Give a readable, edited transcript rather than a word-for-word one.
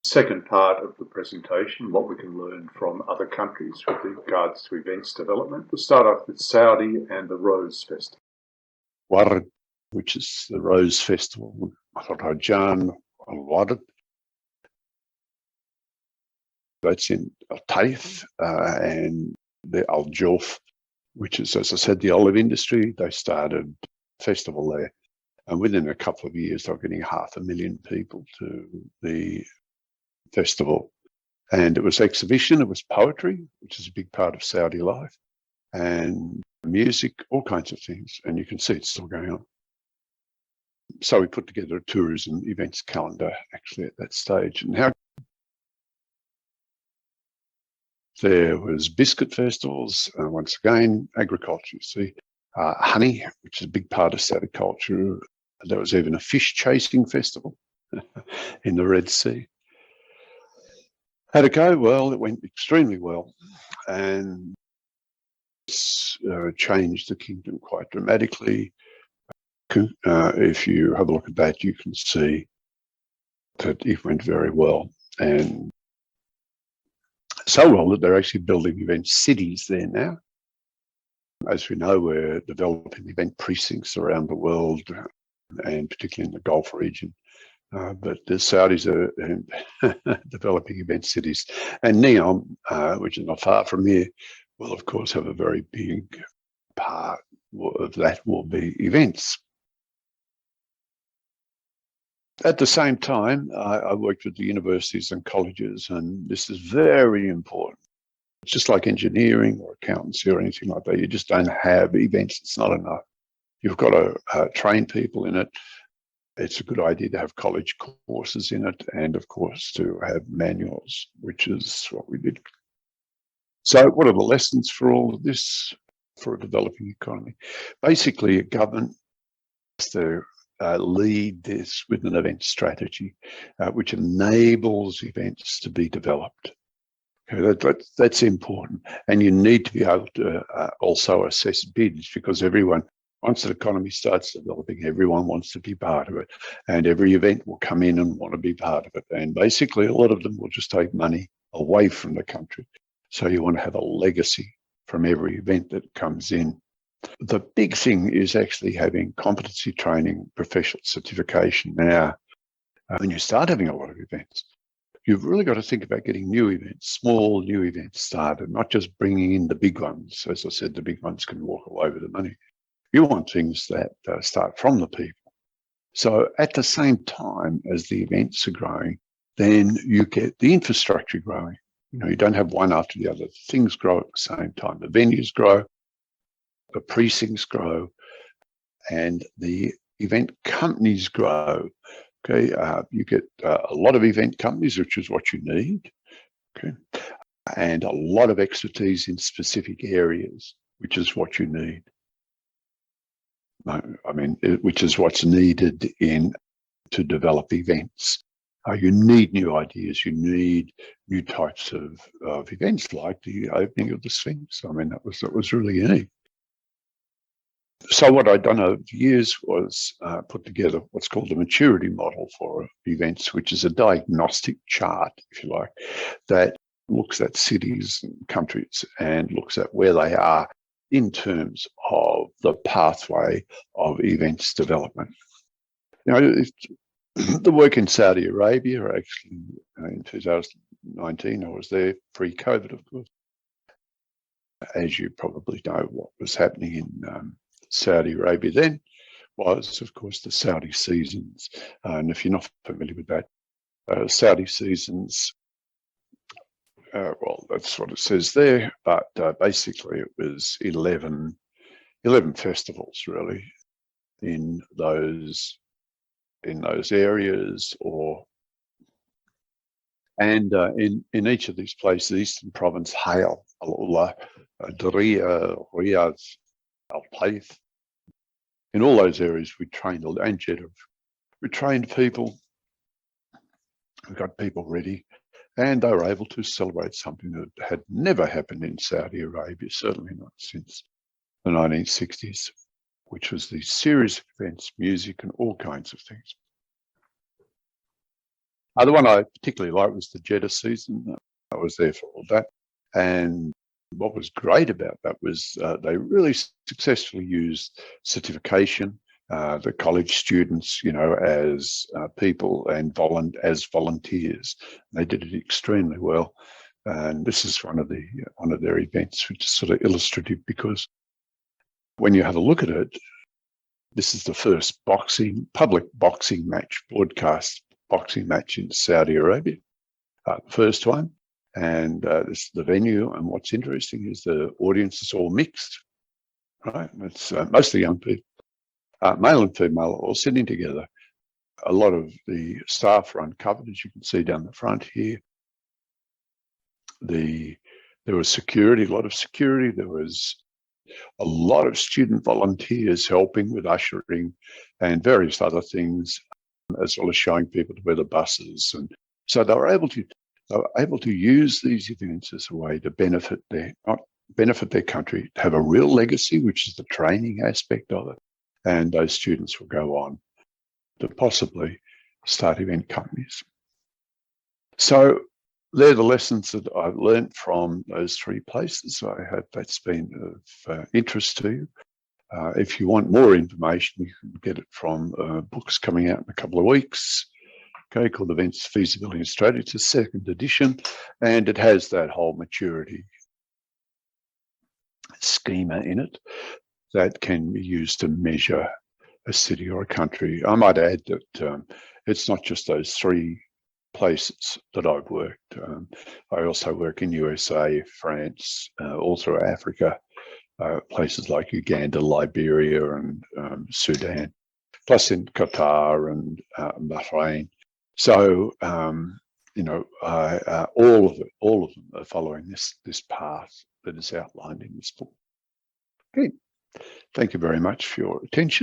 Second part of the presentation, what we can learn from other countries with regards to events development. We'll start off with Saudi and the Rose Festival. Warad, which is the Rose Festival, Maharajan al-Warad. That's in Al-Taif, and the Al-Jawf, which is, as I said, the olive industry. They started a festival there, and within a couple of years, they were getting 500,000 people to the festival. And it was exhibition, it was poetry, which is a big part of Saudi life, and music, all kinds of things. And you can see it's still going on. So we put together a tourism events calendar actually at that stage. And how there was biscuit festivals, once again, agriculture, see, honey, which is a big part of Saudi culture. There was even a fish chasing festival in the Red Sea. How'd it go? Well, it went extremely well, and it's changed the kingdom quite dramatically. If you have a look at that, you can see that it went very well, and so well that they're actually building event cities there now. As we know, we're developing event precincts around the world, and particularly in the Gulf region. But the Saudis are developing event cities. And Neom, which is not far from here, will of course have a very big part of that will be events. At the same time, I worked with the universities and colleges, and this is very important. It's just like engineering or accountancy or anything like that. You just don't have events. It's not enough. You've got to train people in it. It's a good idea to have college courses in it, and of course to have manuals, which is what we did. So what are the lessons for all of this for a developing economy? Basically, a government has to lead this with an event strategy, which enables events to be developed. Okay, that's important. And you need to be able to also assess bids, because once the economy starts developing, everyone wants to be part of it, and every event will come in and want to be part of it. And basically, a lot of them will just take money away from the country. So you want to have a legacy from every event that comes in. The big thing is actually having competency training, professional certification. Now, when you start having a lot of events, you've really got to think about getting new events, small new events started, not just bringing in the big ones. As I said, the big ones can walk all over the money. You want things that start from the people. So at the same time as the events are growing, then you get the infrastructure growing. You don't have one after the other. Things grow at the same time. The venues grow, the precincts grow, and the event companies grow. Okay, you get a lot of event companies, which is what you need. Okay, and a lot of expertise in specific areas, which is what you need. Which is what's needed to develop events. You need new ideas. You need new types of events, like the opening of the Sphinx. That was really unique. So what I'd done over the years was put together what's called a maturity model for events, which is a diagnostic chart, if you like, that looks at cities and countries and looks at where they are in terms of the pathway of events development. The work in Saudi Arabia, actually in 2019, I was there pre-COVID, of course. As you probably know, what was happening in Saudi Arabia then was, of course, the Saudi seasons. And if you're not familiar with that, Saudi seasons, well, that's what it says there, but basically it was 11 festivals really in those areas, in each of these places, the Eastern Province, Hale, Al-Ula, Diriyah, Riyadh, Al-Taif. In all those areas, we trained, and Jeddah, we trained people, we got people ready, and they were able to celebrate something that had never happened in Saudi Arabia, certainly not since the 1960s, which was these series of events, music and all kinds of things. The one I particularly liked was the Jeddah season. I was there for all that. And what was great about that was they really successfully used certification, the college students, as people and as volunteers. They did it extremely well. And this is one of their events, which is sort of illustrative, because when you have a look at it, this is the first public boxing match, broadcast boxing match in Saudi Arabia, the first one. And this is the venue. And what's interesting is the audience is all mixed, right? It's mostly young people, male and female, all sitting together. A lot of the staff are uncovered, as you can see down the front here. There was security, a lot of security. There was a lot of student volunteers helping with ushering and various other things, as well as showing people to where the buses. And so they were able to use these events as a way to benefit their country, to have a real legacy, which is the training aspect of it. And those students will go on to possibly start event companies. So they're the lessons that I've learned from those three places. I hope that's been of interest to you. If you want more information, you can get it from books coming out in a couple of weeks, called Events Feasibility in Australia. It's a second edition, and it has that whole maturity schema in it that can be used to measure a city or a country. I might add that it's not just those three places that I've worked. I also work in USA, France, all through Africa, places like Uganda, Liberia, and Sudan, plus in Qatar and Bahrain. So, all of them are following this path that is outlined in this book. Okay. Thank you very much for your attention.